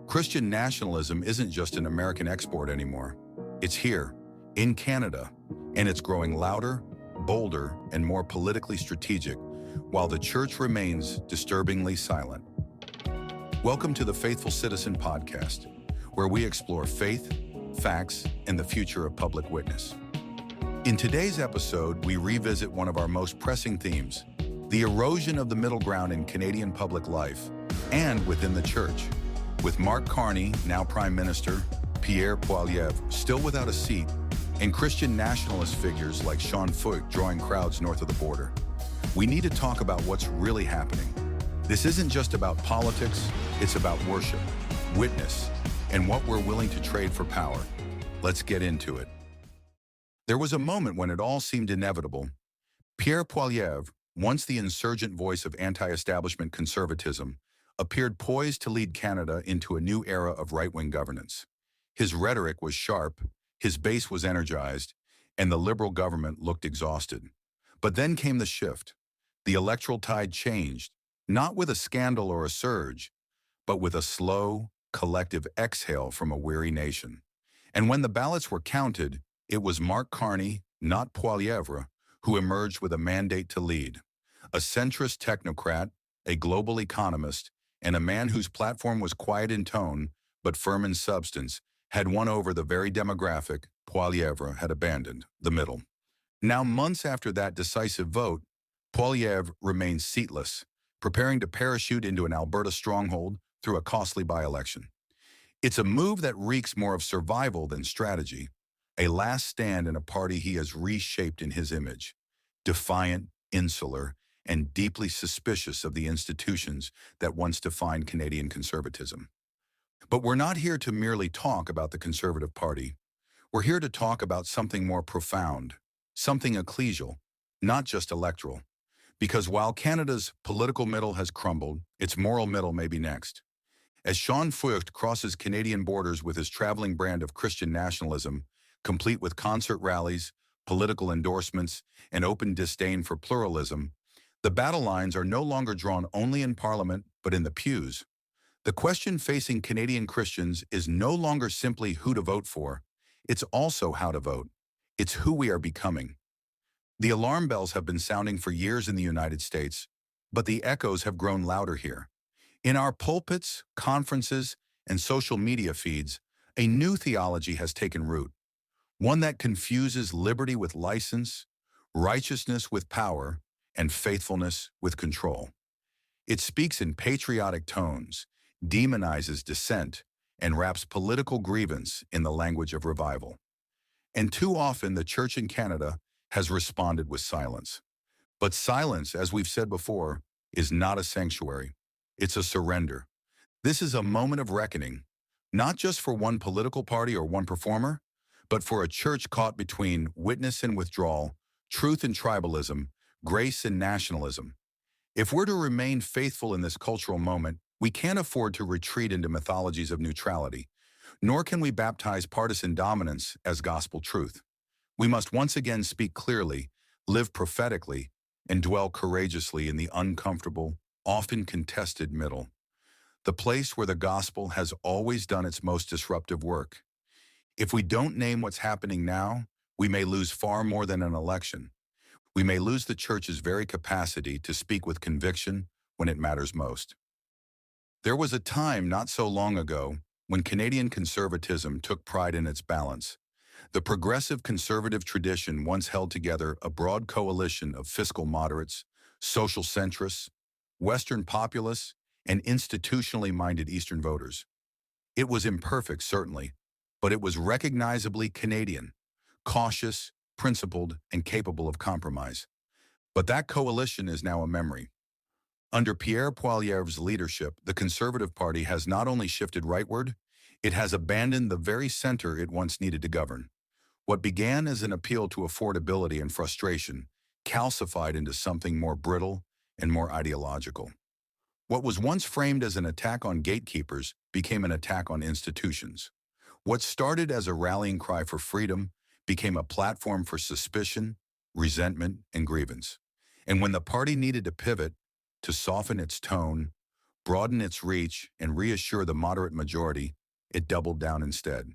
Christian nationalism isn't just an American export anymore. It's here, in Canada, and it's growing louder, bolder, and more politically strategic, while the church remains disturbingly silent. Welcome to the Faithful Citizen Podcast, where we explore faith, facts, and the future of public witness. In today's episode, we revisit one of our most pressing themes, the erosion of the middle ground in Canadian public life and within the church. With Mark Carney, now Prime Minister, Pierre Poilievre still without a seat, and Christian nationalist figures like Sean Feucht drawing crowds north of the border. We need to talk about what's really happening. This isn't just about politics, it's about worship, witness, and what we're willing to trade for power. Let's get into it. There was a moment when it all seemed inevitable. Pierre Poilievre, once the insurgent voice of anti-establishment conservatism, appeared poised to lead Canada into a new era of right-wing governance. His rhetoric was sharp, his base was energized, and the Liberal government looked exhausted. But then came the shift. The electoral tide changed, not with a scandal or a surge, but with a slow, collective exhale from a weary nation. And when the ballots were counted, it was Mark Carney, not Poilievre, who emerged with a mandate to lead. A centrist technocrat, a global economist, and a man whose platform was quiet in tone, but firm in substance, had won over the very demographic Poilievre had abandoned, the middle. Now, months after that decisive vote, Poilievre remains seatless, preparing to parachute into an Alberta stronghold through a costly by-election. It's a move that reeks more of survival than strategy, a last stand in a party he has reshaped in his image, defiant, insular, and deeply suspicious of the institutions that once defined Canadian conservatism. But we're not here to merely talk about the Conservative Party. We're here to talk about something more profound, something ecclesial, not just electoral. Because while Canada's political middle has crumbled, its moral middle may be next. As Sean Feucht crosses Canadian borders with his traveling brand of Christian nationalism, complete with concert rallies, political endorsements, and open disdain for pluralism, the battle lines are no longer drawn only in Parliament, but in the pews. The question facing Canadian Christians is no longer simply who to vote for, it's also how to vote. It's who we are becoming. The alarm bells have been sounding for years in the United States, but the echoes have grown louder here. In our pulpits, conferences, and social media feeds, a new theology has taken root, one that confuses liberty with license, righteousness with power, and faithfulness with control. It speaks in patriotic tones, demonizes dissent, and wraps political grievance in the language of revival. And too often the church in Canada has responded with silence. But silence, as we've said before, is not a sanctuary. It's a surrender. This is a moment of reckoning, not just for one political party or one performer, but for a church caught between witness and withdrawal, truth and tribalism, grace and nationalism. If we're to remain faithful in this cultural moment, we can't afford to retreat into mythologies of neutrality, nor can we baptize partisan dominance as gospel truth. We must once again speak clearly, live prophetically, and dwell courageously in the uncomfortable, often contested middle, the place where the gospel has always done its most disruptive work. If we don't name what's happening now, we may lose far more than an election. We may lose the church's very capacity to speak with conviction when it matters most. There was a time not so long ago when Canadian conservatism took pride in its balance. The progressive conservative tradition once held together a broad coalition of fiscal moderates, social centrists, Western populists, and institutionally minded Eastern voters. It was imperfect, certainly, but it was recognizably Canadian, cautious, principled, and capable of compromise. But that coalition is now a memory. Under Pierre Poilievre's leadership, the Conservative Party has not only shifted rightward, it has abandoned the very center it once needed to govern. What began as an appeal to affordability and frustration calcified into something more brittle and more ideological. What was once framed as an attack on gatekeepers became an attack on institutions. What started as a rallying cry for freedom became a platform for suspicion, resentment, and grievance. And when the party needed to pivot, to soften its tone, broaden its reach, and reassure the moderate majority, it doubled down instead.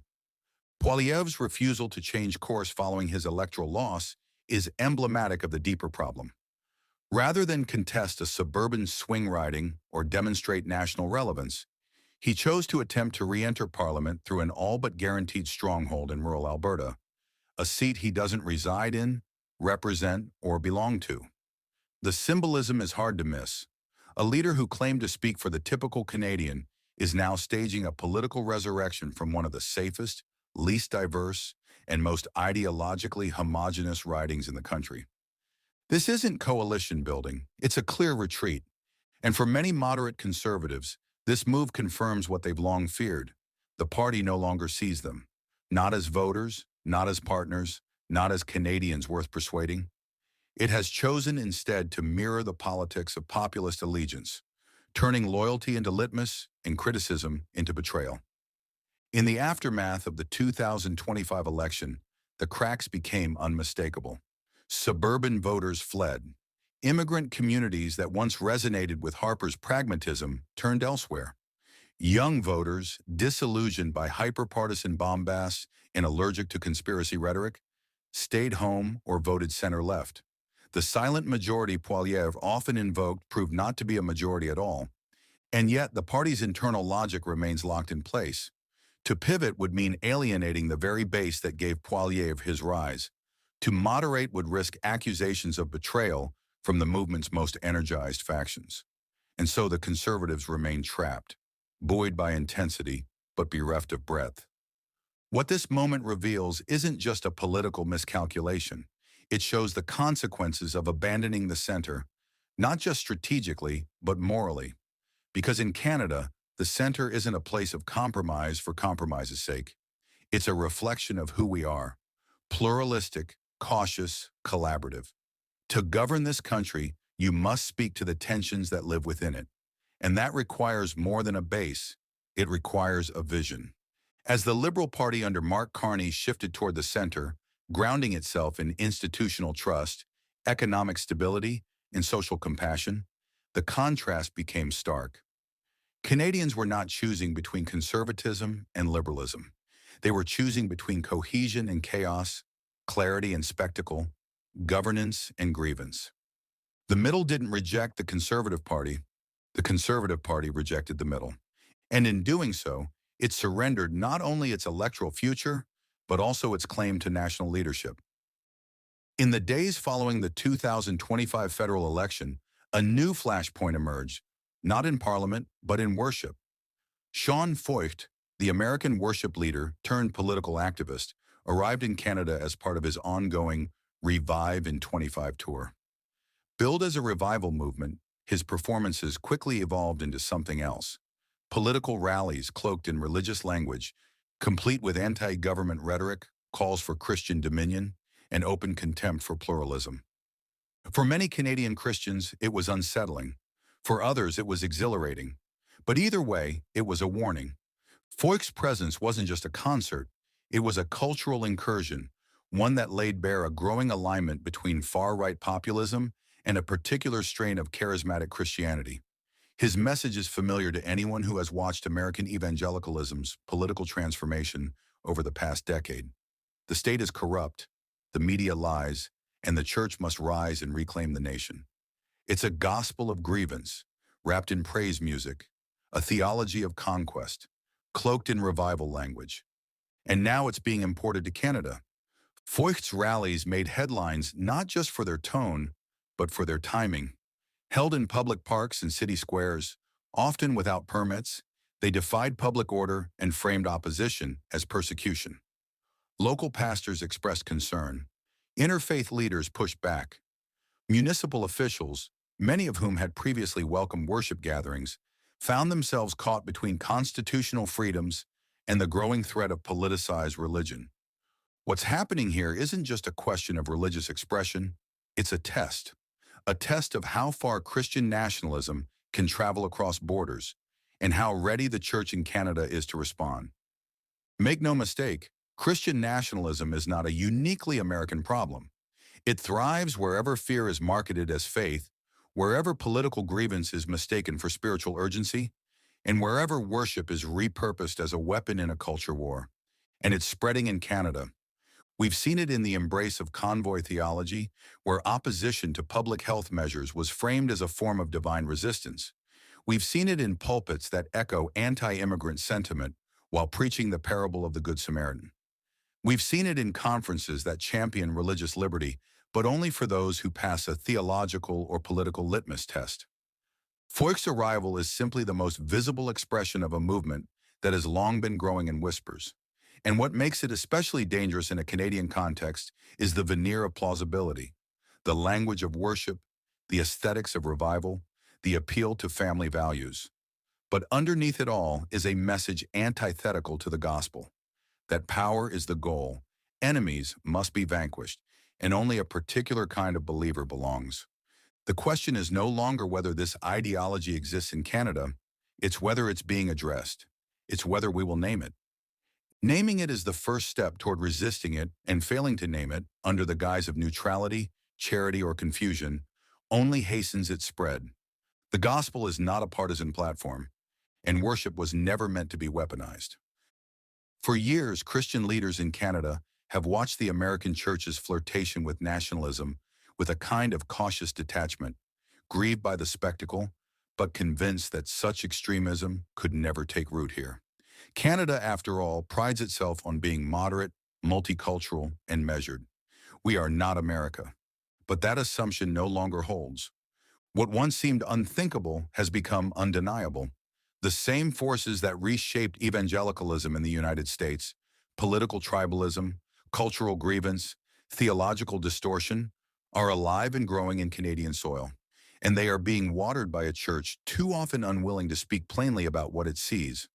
Poilievre's refusal to change course following his electoral loss is emblematic of the deeper problem. Rather than contest a suburban swing riding or demonstrate national relevance, he chose to attempt to re-enter Parliament through an all-but guaranteed stronghold in rural Alberta, a seat he doesn't reside in, represent, or belong to. The symbolism is hard to miss. A leader who claimed to speak for the typical Canadian is now staging a political resurrection from one of the safest, least diverse, and most ideologically homogenous ridings in the country. This isn't coalition building, it's a clear retreat. And for many moderate conservatives, this move confirms what they've long feared. The party no longer sees them, not as voters, not as partners, not as Canadians worth persuading. It has chosen instead to mirror the politics of populist allegiance, turning loyalty into litmus and criticism into betrayal. In the aftermath of the 2025 election, the cracks became unmistakable. Suburban voters fled. Immigrant communities that once resonated with Harper's pragmatism turned elsewhere. Young voters, disillusioned by hyper-partisan bombast and allergic to conspiracy rhetoric, stayed home or voted center-left. The silent majority Poilievre often invoked proved not to be a majority at all, and yet the party's internal logic remains locked in place. To pivot would mean alienating the very base that gave Poilievre his rise. To moderate would risk accusations of betrayal from the movement's most energized factions. And so the Conservatives remain trapped, buoyed by intensity, but bereft of breadth. What this moment reveals isn't just a political miscalculation. It shows the consequences of abandoning the center, not just strategically, but morally. Because in Canada, the center isn't a place of compromise for compromise's sake. It's a reflection of who we are: pluralistic, cautious, collaborative. To govern this country, you must speak to the tensions that live within it. And that requires more than a base. It requires a vision. As the Liberal Party under Mark Carney shifted toward the center, grounding itself in institutional trust, economic stability, and social compassion, the contrast became stark. Canadians were not choosing between conservatism and liberalism. They were choosing between cohesion and chaos, clarity and spectacle, governance and grievance. The middle didn't reject the Conservative Party rejected the middle. And in doing so, it surrendered not only its electoral future, but also its claim to national leadership. In the days following the 2025 federal election, a new flashpoint emerged, not in Parliament, but in worship. Sean Feucht, the American worship leader turned political activist, arrived in Canada as part of his ongoing Revive in 25 tour. Billed as a revival movement, his performances quickly evolved into something else: political rallies cloaked in religious language, complete with anti-government rhetoric, calls for Christian dominion, and open contempt for pluralism. For many Canadian Christians, it was unsettling. For others, it was exhilarating. But either way, it was a warning. Feucht's presence wasn't just a concert, it was a cultural incursion, one that laid bare a growing alignment between far-right populism and a particular strain of charismatic Christianity. His message is familiar to anyone who has watched American evangelicalism's political transformation over the past decade. The state is corrupt, the media lies, and the church must rise and reclaim the nation. It's a gospel of grievance, wrapped in praise music, a theology of conquest, cloaked in revival language. And now it's being imported to Canada. Feucht's rallies made headlines not just for their tone, but for their timing. Held in public parks and city squares, often without permits, they defied public order and framed opposition as persecution. Local pastors expressed concern. Interfaith leaders pushed back. Municipal officials, many of whom had previously welcomed worship gatherings, found themselves caught between constitutional freedoms and the growing threat of politicized religion. What's happening here isn't just a question of religious expression, it's a test of how far Christian nationalism can travel across borders and how ready the church in Canada is to respond. Make no mistake, Christian nationalism is not a uniquely American problem. It thrives wherever fear is marketed as faith, Wherever political grievance is mistaken for spiritual urgency, and wherever worship is repurposed as a weapon in a culture war, and it's spreading in Canada. We've seen it in the embrace of convoy theology, where opposition to public health measures was framed as a form of divine resistance. We've seen it in pulpits that echo anti-immigrant sentiment while preaching the parable of the Good Samaritan. We've seen it in conferences that champion religious liberty, but only for those who pass a theological or political litmus test. Feucht's arrival is simply the most visible expression of a movement that has long been growing in whispers. And what makes it especially dangerous in a Canadian context is the veneer of plausibility, the language of worship, the aesthetics of revival, the appeal to family values. But underneath it all is a message antithetical to the gospel, that power is the goal, enemies must be vanquished, and only a particular kind of believer belongs. The question is no longer whether this ideology exists in Canada, it's whether it's being addressed. It's whether we will name it. Naming it is the first step toward resisting it, and failing to name it, under the guise of neutrality, charity, or confusion, only hastens its spread. The gospel is not a partisan platform, and worship was never meant to be weaponized. For years, Christian leaders in Canada have watched the American church's flirtation with nationalism with a kind of cautious detachment, grieved by the spectacle, but convinced that such extremism could never take root here. Canada, after all, prides itself on being moderate, multicultural, and measured. We are not America, but that assumption no longer holds. What once seemed unthinkable has become undeniable. The same forces that reshaped evangelicalism in the United States, political tribalism, cultural grievance, theological distortion, are alive and growing in Canadian soil, and they are being watered by a church too often unwilling to speak plainly about what it sees.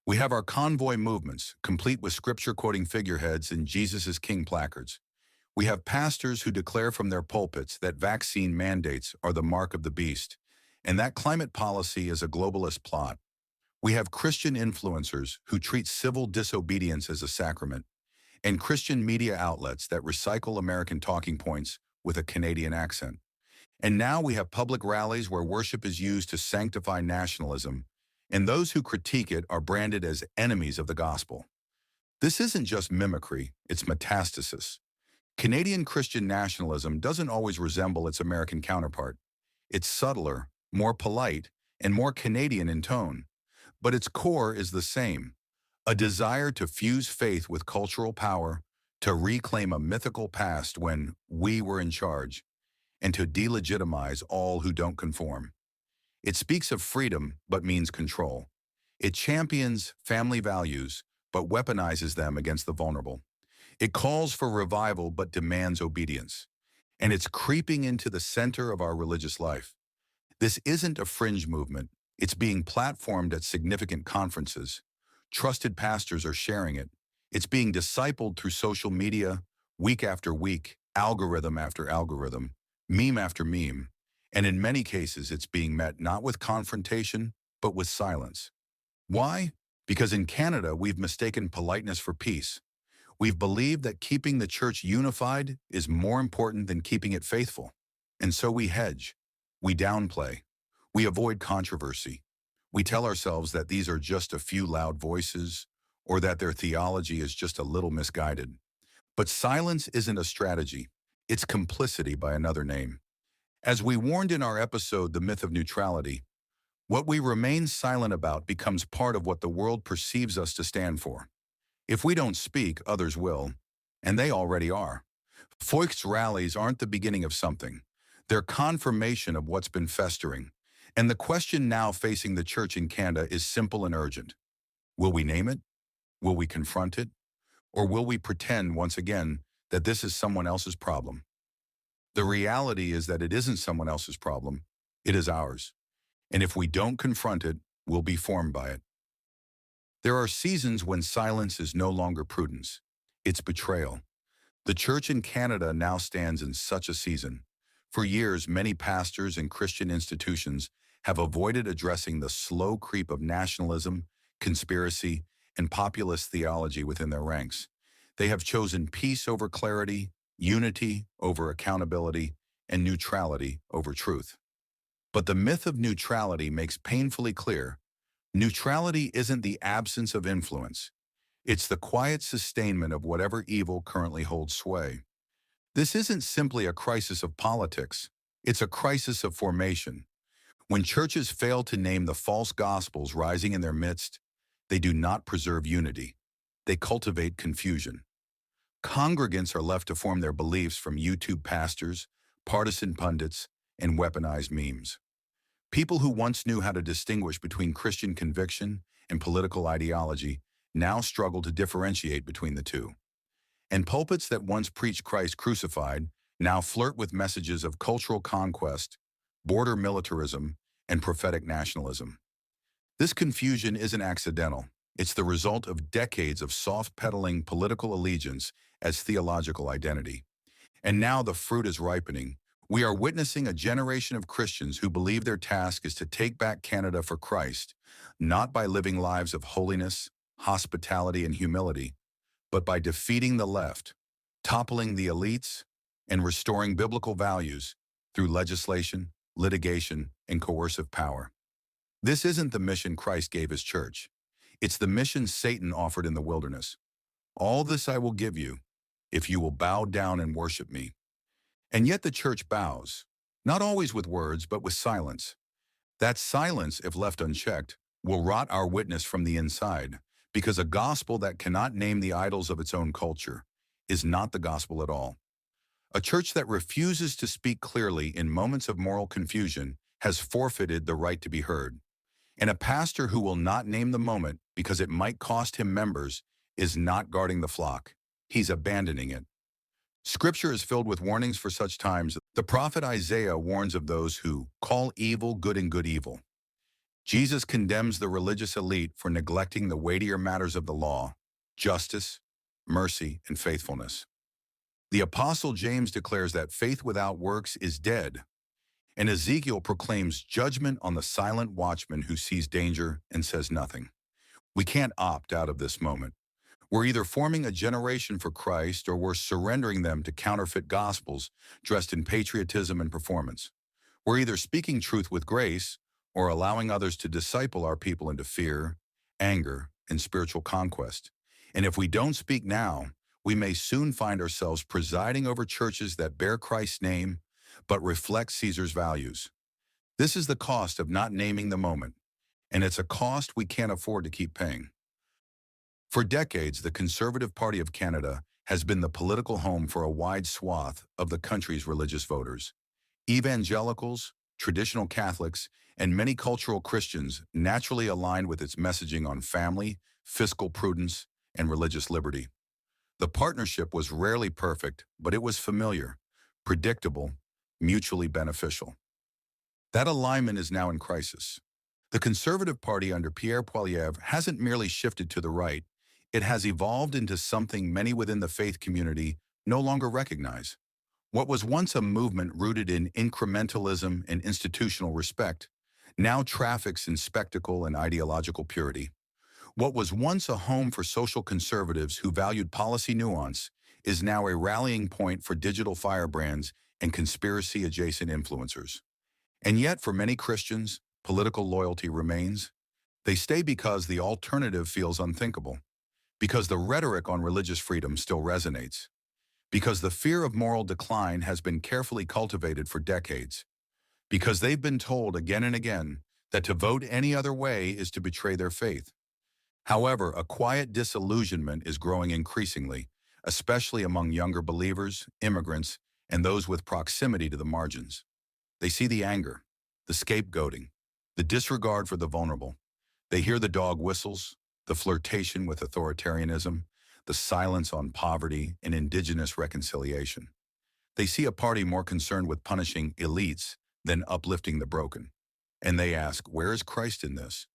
We have our convoy movements, complete with scripture-quoting figureheads and Jesus is King placards. We have pastors who declare from their pulpits that vaccine mandates are the mark of the beast, and that climate policy is a globalist plot. We have Christian influencers who treat civil disobedience as a sacrament, and Christian media outlets that recycle American talking points with a Canadian accent. And now we have public rallies where worship is used to sanctify nationalism, and those who critique it are branded as enemies of the gospel. This isn't just mimicry, it's metastasis. Canadian Christian nationalism doesn't always resemble its American counterpart. It's subtler, more polite, and more Canadian in tone. But its core is the same, a desire to fuse faith with cultural power, to reclaim a mythical past when we were in charge, and to delegitimize all who don't conform. It speaks of freedom, but means control. It champions family values, but weaponizes them against the vulnerable. It calls for revival, but demands obedience. And it's creeping into the center of our religious life. This isn't a fringe movement. It's being platformed at significant conferences. Trusted pastors are sharing it. It's being discipled through social media, week after week, algorithm after algorithm, meme after meme. And in many cases, it's being met not with confrontation, but with silence. Why? Because in Canada, we've mistaken politeness for peace. We've believed that keeping the church unified is more important than keeping it faithful. And so we hedge. We downplay. We avoid controversy. We tell ourselves that these are just a few loud voices, or that their theology is just a little misguided. But silence isn't a strategy. It's complicity by another name. As we warned in our episode, The Myth of Neutrality, what we remain silent about becomes part of what the world perceives us to stand for. If we don't speak, others will, and they already are. Feucht's rallies aren't the beginning of something. They're confirmation of what's been festering. And the question now facing the church in Canada is simple and urgent. Will we name it? Will we confront it? Or will we pretend once again that this is someone else's problem? The reality is that it isn't someone else's problem, it is ours. And if we don't confront it, we'll be formed by it. There are seasons when silence is no longer prudence, it's betrayal. The church in Canada now stands in such a season. For years, many pastors and Christian institutions have avoided addressing the slow creep of nationalism, conspiracy, and populist theology within their ranks. They have chosen peace over clarity, unity over accountability, and neutrality over truth. But the myth of neutrality makes painfully clear, neutrality isn't the absence of influence. It's the quiet sustainment of whatever evil currently holds sway. This isn't simply a crisis of politics. It's a crisis of formation. When churches fail to name the false gospels rising in their midst, they do not preserve unity. They cultivate confusion. Congregants are left to form their beliefs from YouTube pastors, partisan pundits, and weaponized memes. People who once knew how to distinguish between Christian conviction and political ideology now struggle to differentiate between the two. And pulpits that once preached Christ crucified now flirt with messages of cultural conquest, border militarism, and prophetic nationalism. This confusion isn't accidental. It's the result of decades of soft-pedaling political allegiance as theological identity. And now the fruit is ripening. We are witnessing a generation of Christians who believe their task is to take back Canada for Christ, not by living lives of holiness, hospitality, and humility, but by defeating the left, toppling the elites, and restoring biblical values through legislation, litigation, and coercive power. This isn't the mission Christ gave his church. It's the mission Satan offered in the wilderness. All this I will give you, if you will bow down and worship me. And yet the church bows, not always with words, but with silence. That silence, if left unchecked, will rot our witness from the inside, because a gospel that cannot name the idols of its own culture is not the gospel at all. A church that refuses to speak clearly in moments of moral confusion has forfeited the right to be heard. And a pastor who will not name the moment because it might cost him members is not guarding the flock. He's abandoning it. Scripture is filled with warnings for such times. The prophet Isaiah warns of those who call evil good and good evil. Jesus condemns the religious elite for neglecting the weightier matters of the law, justice, mercy, and faithfulness. The Apostle James declares that faith without works is dead, and Ezekiel proclaims judgment on the silent watchman who sees danger and says nothing. We can't opt out of this moment. We're either forming a generation for Christ or we're surrendering them to counterfeit gospels dressed in patriotism and performance. We're either speaking truth with grace or allowing others to disciple our people into fear, anger, and spiritual conquest. And if we don't speak now, we may soon find ourselves presiding over churches that bear Christ's name but reflect Caesar's values. This is the cost of not naming the moment, and it's a cost we can't afford to keep paying. For decades, the Conservative Party of Canada has been the political home for a wide swath of the country's religious voters. Evangelicals, traditional Catholics, and many cultural Christians naturally aligned with its messaging on family, fiscal prudence, and religious liberty. The partnership was rarely perfect, but it was familiar, predictable, mutually beneficial. That alignment is now in crisis. The Conservative Party under Pierre Poilievre hasn't merely shifted to the right, it has evolved into something many within the faith community no longer recognize. What was once a movement rooted in incrementalism and institutional respect now traffics in spectacle and ideological purity. What was once a home for social conservatives who valued policy nuance is now a rallying point for digital firebrands and conspiracy-adjacent influencers. And yet, for many Christians, political loyalty remains. They stay because the alternative feels unthinkable, because the rhetoric on religious freedom still resonates, because the fear of moral decline has been carefully cultivated for decades, because they've been told again and again that to vote any other way is to betray their faith. However, a quiet disillusionment is growing increasingly, especially among younger believers, immigrants, and those with proximity to the margins. They see the anger, the scapegoating, the disregard for the vulnerable. They hear the dog whistles, the flirtation with authoritarianism, the silence on poverty and indigenous reconciliation. They see a party more concerned with punishing elites than uplifting the broken. And they ask, where is Christ in this?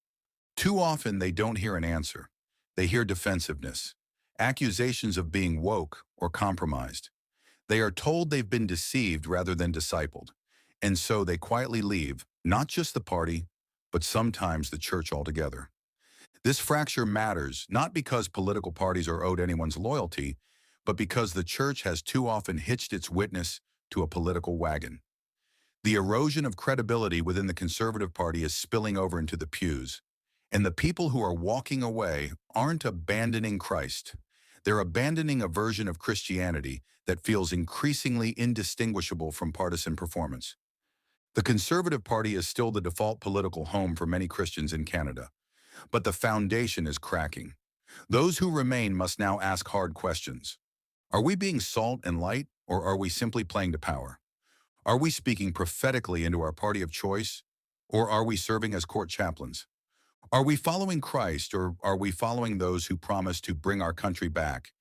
Too often they don't hear an answer. They hear defensiveness, accusations of being woke or compromised. They are told they've been deceived rather than discipled, and so they quietly leave, not just the party, but sometimes the church altogether. This fracture matters not because political parties are owed anyone's loyalty, but because the church has too often hitched its witness to a political wagon. The erosion of credibility within the Conservative Party is spilling over into the pews. And the people who are walking away aren't abandoning Christ. They're abandoning a version of Christianity that feels increasingly indistinguishable from partisan performance. The Conservative Party is still the default political home for many Christians in Canada, but the foundation is cracking. Those who remain must now ask hard questions. Are we being salt and light, or are we simply playing to power? Are we speaking prophetically into our party of choice, or are we serving as court chaplains? Are we following Christ, or are we following those who promise to bring our country back,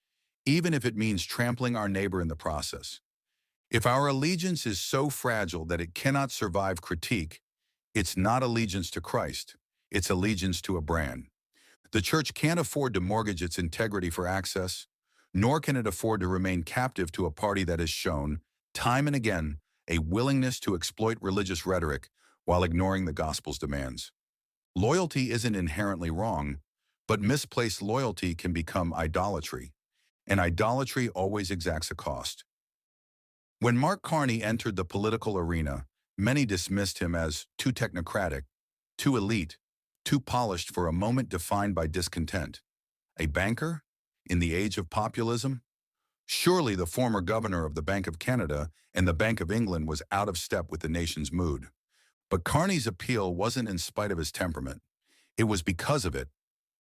even if it means trampling our neighbor in the process? If our allegiance is so fragile that it cannot survive critique, it's not allegiance to Christ, it's allegiance to a brand. The church can't afford to mortgage its integrity for access, nor can it afford to remain captive to a party that has shown, time and again, a willingness to exploit religious rhetoric while ignoring the gospel's demands. Loyalty isn't inherently wrong, but misplaced loyalty can become idolatry, and idolatry always exacts a cost. When Mark Carney entered the political arena, many dismissed him as too technocratic, too elite, too polished for a moment defined by discontent. A banker? In the age of populism? Surely the former governor of the Bank of Canada and the Bank of England was out of step with the nation's mood. But Carney's appeal wasn't in spite of his temperament. It was because of it.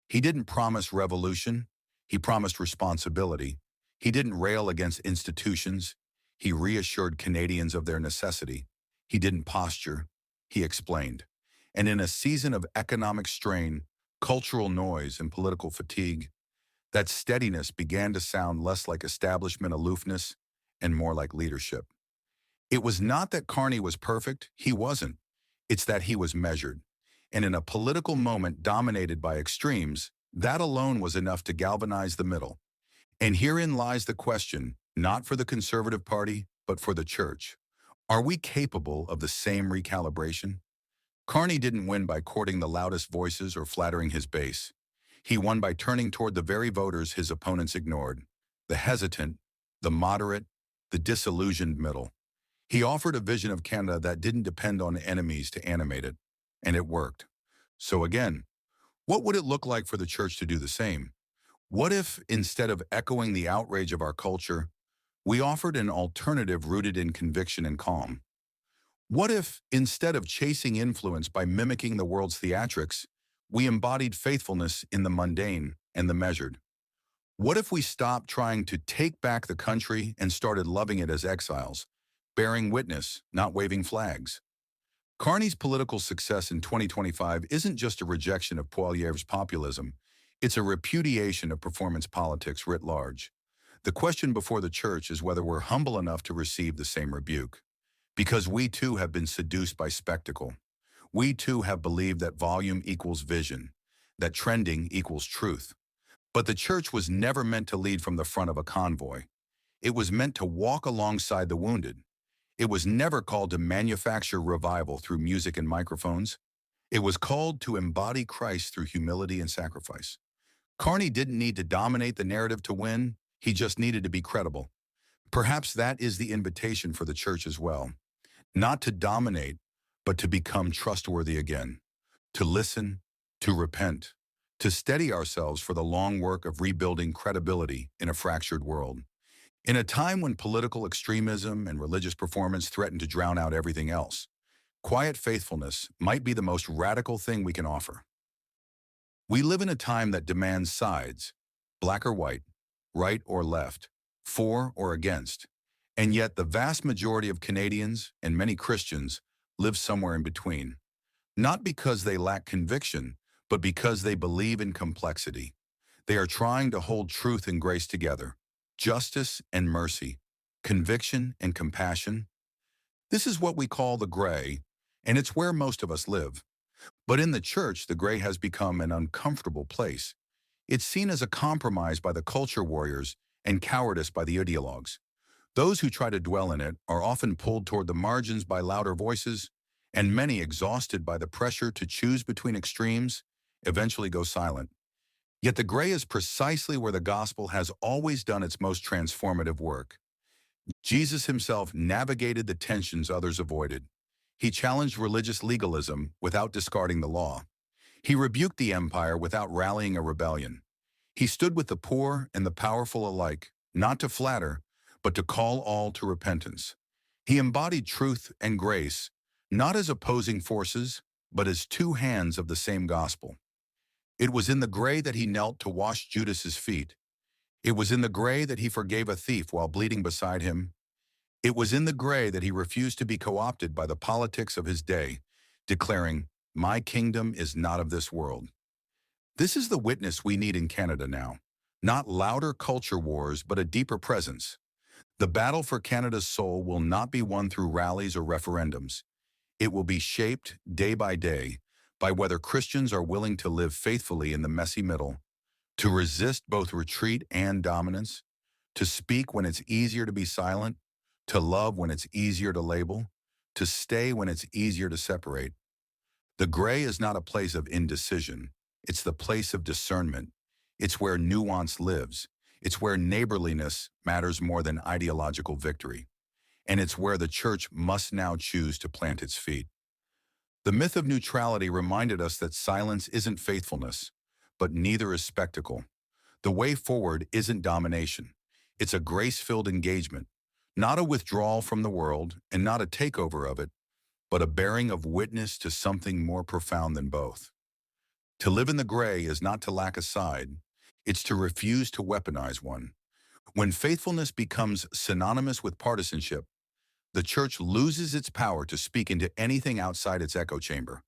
He didn't promise revolution. He promised responsibility. He didn't rail against institutions. He reassured Canadians of their necessity. He didn't posture. He explained. And in a season of economic strain, cultural noise, and political fatigue, that steadiness began to sound less like establishment aloofness and more like leadership. It was not that Carney was perfect. He wasn't. It's that he was measured. And in a political moment dominated by extremes, that alone was enough to galvanize the middle. And herein lies the question, not for the Conservative Party, but for the church. Are we capable of the same recalibration? Carney didn't win by courting the loudest voices or flattering his base. He won by turning toward the very voters his opponents ignored, the hesitant, the moderate, the disillusioned middle. He offered a vision of Canada that didn't depend on enemies to animate it, and it worked. So again, what would it look like for the church to do the same? What if, instead of echoing the outrage of our culture, we offered an alternative rooted in conviction and calm? What if, instead of chasing influence by mimicking the world's theatrics, we embodied faithfulness in the mundane and the measured? What if we stopped trying to take back the country and started loving it as exiles, bearing witness, not waving flags? Carney's political success in 2025 isn't just a rejection of Poilievre's populism, it's a repudiation of performance politics writ large. The question before the church is whether we're humble enough to receive the same rebuke. Because we too have been seduced by spectacle. We too have believed that volume equals vision, that trending equals truth. But the church was never meant to lead from the front of a convoy. It was meant to walk alongside the wounded. It was never called to manufacture revival through music and microphones. It was called to embody Christ through humility and sacrifice. Carney didn't need to dominate the narrative to win. He just needed to be credible. Perhaps that is the invitation for the church as well. Not to dominate, but to become trustworthy again. To listen, to repent, to steady ourselves for the long work of rebuilding credibility in a fractured world. In a time when political extremism and religious performance threaten to drown out everything else, quiet faithfulness might be the most radical thing we can offer. We live in a time that demands sides, black or white, right or left, for or against, and yet the vast majority of Canadians and many Christians live somewhere in between, not because they lack conviction, but because they believe in complexity. They are trying to hold truth and grace together, justice and mercy, conviction and compassion. This is what we call the gray, and it's where most of us live. But in the church, the gray has become an uncomfortable place. It's seen as a compromise by the culture warriors and cowardice by the ideologues. Those who try to dwell in it are often pulled toward the margins by louder voices, and many, exhausted by the pressure to choose between extremes, eventually go silent. Yet the gray is precisely where the gospel has always done its most transformative work. Jesus himself navigated the tensions others avoided. He challenged religious legalism without discarding the law. He rebuked the empire without rallying a rebellion. He stood with the poor and the powerful alike, not to flatter, but to call all to repentance. He embodied truth and grace, not as opposing forces, but as two hands of the same gospel. It was in the gray that he knelt to wash Judas's feet. It was in the gray that he forgave a thief while bleeding beside him. It was in the gray that he refused to be co-opted by the politics of his day, declaring, "My kingdom is not of this world." This is the witness we need in Canada now. Not louder culture wars, but a deeper presence. The battle for Canada's soul will not be won through rallies or referendums. It will be shaped day by whether Christians are willing to live faithfully in the messy middle, to resist both retreat and dominance, to speak when it's easier to be silent, to love when it's easier to label, to stay when it's easier to separate. The gray is not a place of indecision. It's the place of discernment. It's where nuance lives. It's where neighborliness matters more than ideological victory. And it's where the church must now choose to plant its feet. The myth of neutrality reminded us that silence isn't faithfulness, but neither is spectacle. The way forward isn't domination. It's a grace-filled engagement, not a withdrawal from the world and not a takeover of it, but a bearing of witness to something more profound than both. To live in the gray is not to lack a side, it's to refuse to weaponize one. When faithfulness becomes synonymous with partisanship, the church loses its power to speak into anything outside its echo chamber.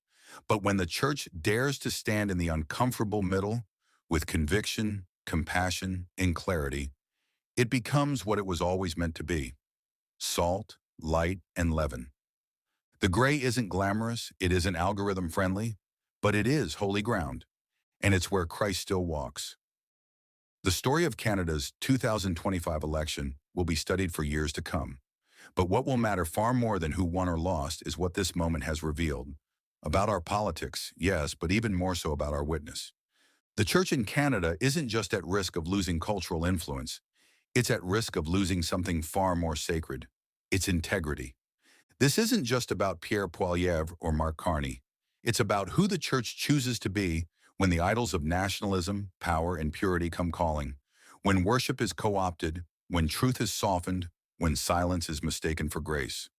But when the church dares to stand in the uncomfortable middle, with conviction, compassion, and clarity, it becomes what it was always meant to be: salt, light, and leaven. The gray isn't glamorous, it isn't algorithm-friendly, but it is holy ground, and it's where Christ still walks. The story of Canada's 2025 election will be studied for years to come. But what will matter far more than who won or lost is what this moment has revealed. About our politics, yes, but even more so about our witness. The church in Canada isn't just at risk of losing cultural influence, it's at risk of losing something far more sacred: its integrity. This isn't just about Pierre Poilievre or Mark Carney. It's about who the church chooses to be when the idols of nationalism, power, and purity come calling, when worship is co-opted, when truth is softened, when silence is mistaken for grace.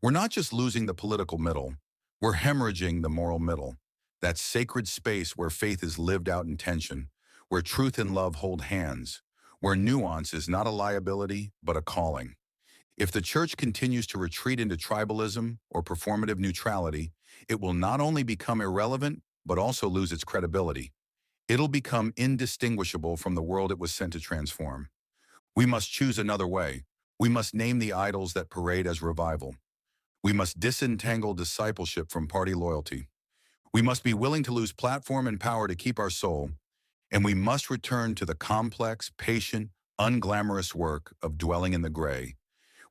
We're not just losing the political middle, we're hemorrhaging the moral middle, that sacred space where faith is lived out in tension, where truth and love hold hands, where nuance is not a liability, but a calling. If the church continues to retreat into tribalism or performative neutrality, it will not only become irrelevant, but also lose its credibility. It'll become indistinguishable from the world it was sent to transform. We must choose another way. We must name the idols that parade as revival. We must disentangle discipleship from party loyalty. We must be willing to lose platform and power to keep our soul, and we must return to the complex, patient, unglamorous work of dwelling in the gray,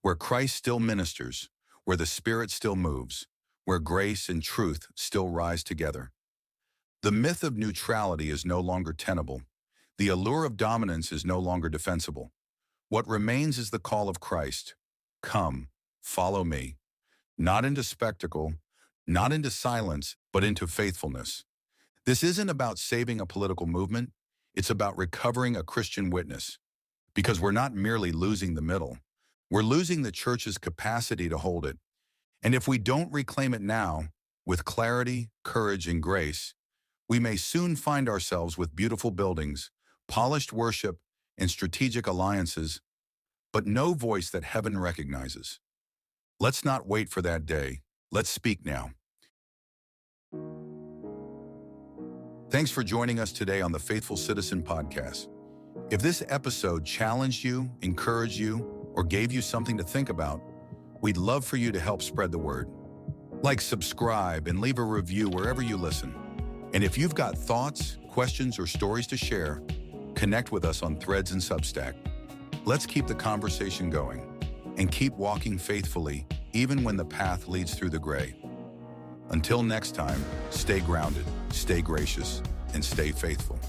where Christ still ministers, where the Spirit still moves, where grace and truth still rise together. The myth of neutrality is no longer tenable. The allure of dominance is no longer defensible. What remains is the call of Christ: "Come, follow me," not into spectacle, not into silence, but into faithfulness. This isn't about saving a political movement, it's about recovering a Christian witness. Because we're not merely losing the middle, we're losing the church's capacity to hold it. And if we don't reclaim it now, with clarity, courage, and grace, we may soon find ourselves with beautiful buildings, polished worship, and strategic alliances, but no voice that heaven recognizes. Let's not wait for that day. Let's speak now. Thanks for joining us today on the Faithful Citizen Podcast. If this episode challenged you, encouraged you, or gave you something to think about, we'd love for you to help spread the word. Like, subscribe, and leave a review wherever you listen. And if you've got thoughts, questions, or stories to share, connect with us on Threads and Substack. Let's keep the conversation going and keep walking faithfully even when the path leads through the gray. Until next time, stay grounded, stay gracious, and stay faithful.